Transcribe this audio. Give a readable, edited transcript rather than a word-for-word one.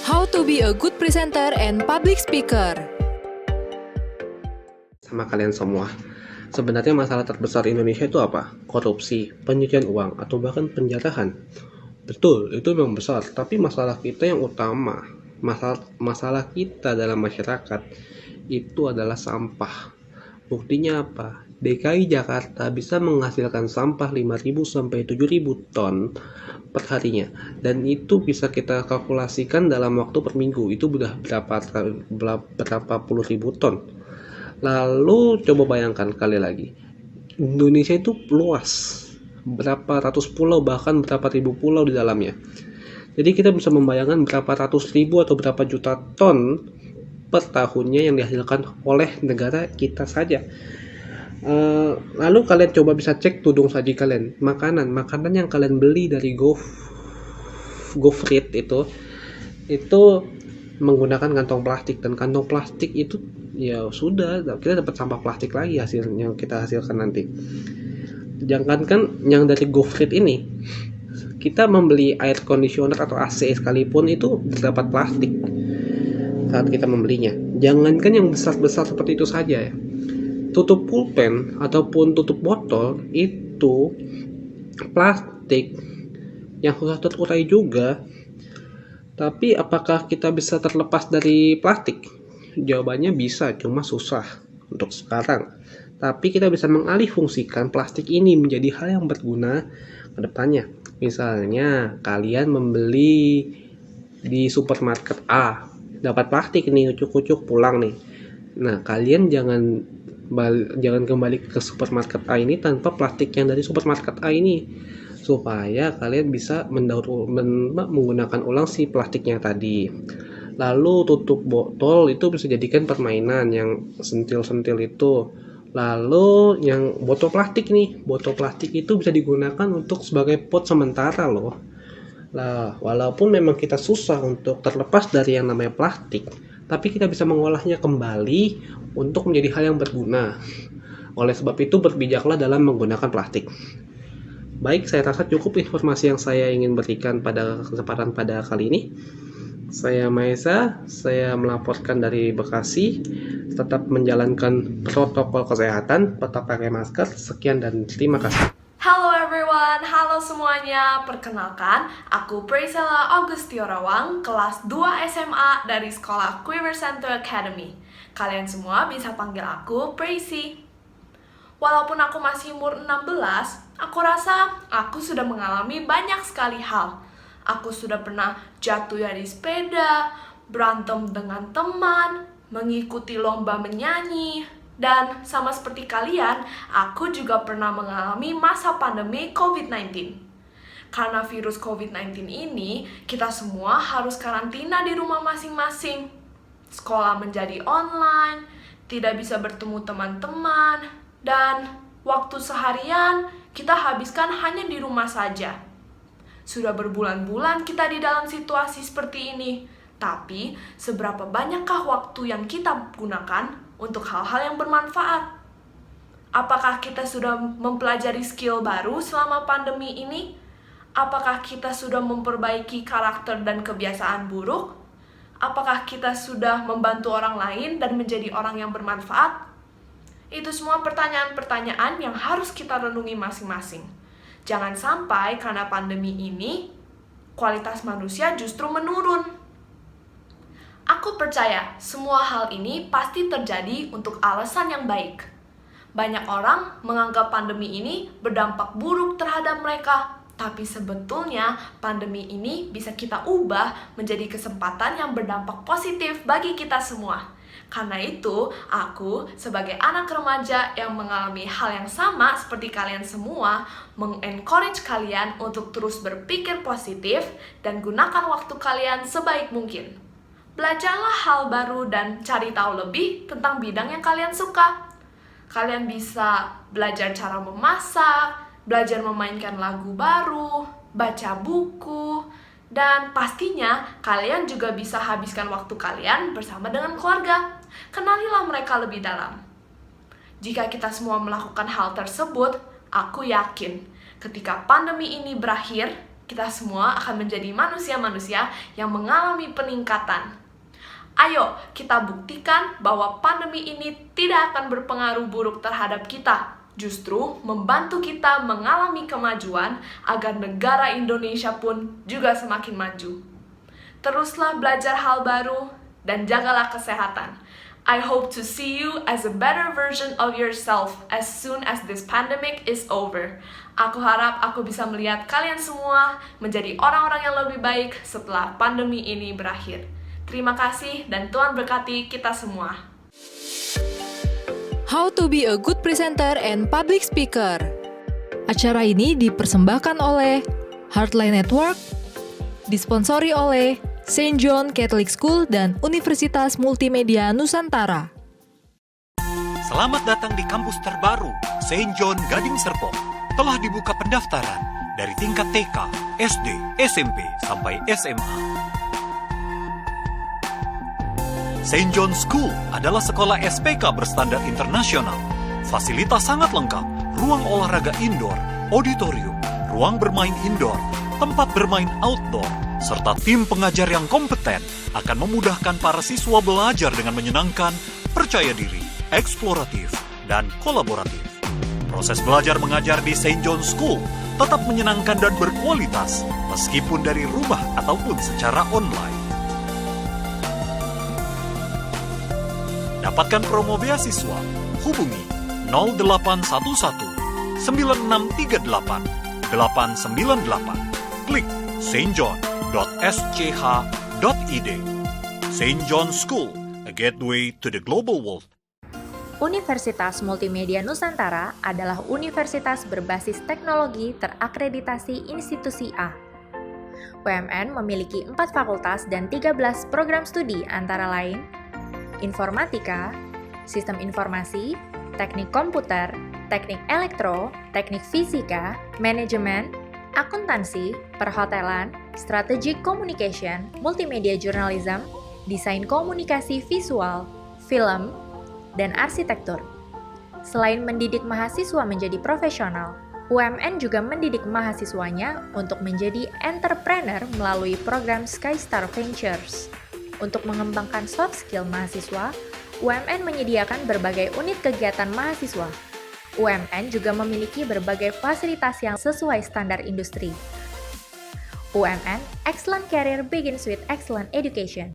How to be a good presenter and public speaker. Sama kalian semua. Sebenarnya masalah terbesar Indonesia itu apa? Korupsi, pencucian uang, atau bahkan penjarahan. Betul, itu memang besar, tapi masalah kita yang utama, masalah kita dalam masyarakat itu adalah sampah. Buktinya apa? DKI Jakarta bisa menghasilkan sampah 5.000 sampai 7.000 ton per harinya, dan itu bisa kita kalkulasikan dalam waktu per minggu itu sudah berapa puluh ribu ton. Lalu coba bayangkan kali lagi, Indonesia itu luas, berapa ratus pulau, bahkan berapa ribu pulau di dalamnya. Jadi kita bisa membayangkan berapa ratus ribu atau berapa juta ton per tahunnya yang dihasilkan oleh negara kita saja. Lalu kalian coba bisa cek tudung saji kalian, makanan yang kalian beli dari GoFreet itu menggunakan kantong plastik, dan kantong plastik itu ya sudah kita dapat sampah plastik lagi hasilnya kita hasilkan nanti. Jangankan yang dari GoFreet ini, kita membeli air conditioner atau AC sekalipun itu terdapat plastik saat kita membelinya. Jangankan yang besar-besar seperti itu saja ya. Tutup pulpen ataupun tutup botol itu plastik yang sudah terurai juga. Tapi apakah kita bisa terlepas dari plastik? Jawabannya bisa, cuma susah untuk sekarang. Tapi kita bisa mengalihfungsikan plastik ini menjadi hal yang berguna ke depannya. Misalnya kalian membeli di supermarket A, dapat plastik nih, ucuk-ucuk pulang nih. Nah, kalian jangan kembali ke supermarket A ini tanpa plastik yang dari supermarket A ini, supaya kalian bisa menggunakan ulang si plastiknya tadi. Lalu tutup botol itu bisa jadikan permainan yang sentil-sentil itu. Lalu yang botol plastik itu bisa digunakan untuk sebagai pot sementara loh. Nah, walaupun memang kita susah untuk terlepas dari yang namanya plastik, tapi kita bisa mengolahnya kembali untuk menjadi hal yang berguna. Oleh sebab itu, berbijaklah dalam menggunakan plastik. Baik, saya rasa cukup informasi yang saya ingin berikan pada kesempatan pada kali ini. Saya Maesa, saya melaporkan dari Bekasi. Tetap menjalankan protokol kesehatan, tetap pakai masker. Sekian dan terima kasih. Halo everyone, halo semuanya. Perkenalkan, aku Priscilla Augustiorawang, kelas 2 SMA dari sekolah Quiver Center Academy. Kalian semua bisa panggil aku Prissy. Walaupun aku masih umur 16, aku rasa aku sudah mengalami banyak sekali hal. Aku sudah pernah jatuh dari sepeda, berantem dengan teman, mengikuti lomba menyanyi, dan sama seperti kalian, aku juga pernah mengalami masa pandemi COVID-19. Karena virus COVID-19 ini, kita semua harus karantina di rumah masing-masing. Sekolah menjadi online, tidak bisa bertemu teman-teman, dan waktu seharian kita habiskan hanya di rumah saja. Sudah berbulan-bulan kita di dalam situasi seperti ini, tapi seberapa banyakkah waktu yang kita gunakan untuk hal-hal yang bermanfaat? Apakah kita sudah mempelajari skill baru selama pandemi ini? Apakah kita sudah memperbaiki karakter dan kebiasaan buruk? Apakah kita sudah membantu orang lain dan menjadi orang yang bermanfaat? Itu semua pertanyaan-pertanyaan yang harus kita renungi masing-masing. Jangan sampai karena pandemi ini, kualitas manusia justru menurun. Aku percaya semua hal ini pasti terjadi untuk alasan yang baik. Banyak orang menganggap pandemi ini berdampak buruk terhadap mereka, tapi sebetulnya pandemi ini bisa kita ubah menjadi kesempatan yang berdampak positif bagi kita semua. Karena itu, aku sebagai anak remaja yang mengalami hal yang sama seperti kalian semua, mengencourage kalian untuk terus berpikir positif dan gunakan waktu kalian sebaik mungkin. Belajarlah hal baru dan cari tahu lebih tentang bidang yang kalian suka. Kalian bisa belajar cara memasak, belajar memainkan lagu baru, baca buku, dan pastinya kalian juga bisa habiskan waktu kalian bersama dengan keluarga. Kenalilah mereka lebih dalam. Jika kita semua melakukan hal tersebut, aku yakin ketika pandemi ini berakhir, Kita semua akan menjadi manusia-manusia yang mengalami peningkatan. Ayo, kita buktikan bahwa pandemi ini tidak akan berpengaruh buruk terhadap kita. Justru membantu kita mengalami kemajuan agar negara Indonesia pun juga semakin maju. Teruslah belajar hal baru dan jagalah kesehatan. I hope to see you as a better version of yourself as soon as this pandemic is over. Aku harap aku bisa melihat kalian semua menjadi orang-orang yang lebih baik setelah pandemi ini berakhir. Terima kasih dan Tuhan berkati kita semua. How to be a good presenter and public speaker. Acara ini dipersembahkan oleh Heartline Network, disponsori oleh St. John Catholic School dan Universitas Multimedia Nusantara. Selamat datang di kampus terbaru St. John Gading Serpong. Telah dibuka pendaftaran dari tingkat TK, SD, SMP, sampai SMA. St. John School adalah sekolah SPK berstandar internasional. Fasilitas sangat lengkap, ruang olahraga indoor, auditorium, ruang bermain indoor, tempat bermain outdoor, serta tim pengajar yang kompeten akan memudahkan para siswa belajar dengan menyenangkan, percaya diri, eksploratif, dan kolaboratif. Proses belajar mengajar di St. John School tetap menyenangkan dan berkualitas, meskipun dari rumah ataupun secara online. Dapatkan promo beasiswa, hubungi 0811 9638 898. Klik stjohn.sch.id. St. John School, a gateway to the global world. Universitas Multimedia Nusantara adalah universitas berbasis teknologi terakreditasi institusi A. UMN memiliki 4 fakultas dan 13 program studi antara lain Informatika, Sistem Informasi, Teknik Komputer, Teknik Elektro, Teknik Fisika, Manajemen, Akuntansi, Perhotelan, Strategic Communication, Multimedia Journalism, Desain Komunikasi Visual, Film, dan Arsitektur. Selain mendidik mahasiswa menjadi profesional, UMN juga mendidik mahasiswanya untuk menjadi entrepreneur melalui program Skystar Ventures. Untuk mengembangkan soft skill mahasiswa, UMN menyediakan berbagai unit kegiatan mahasiswa. UMN juga memiliki berbagai fasilitas yang sesuai standar industri. UMN, Excellent Career Begins with Excellent Education.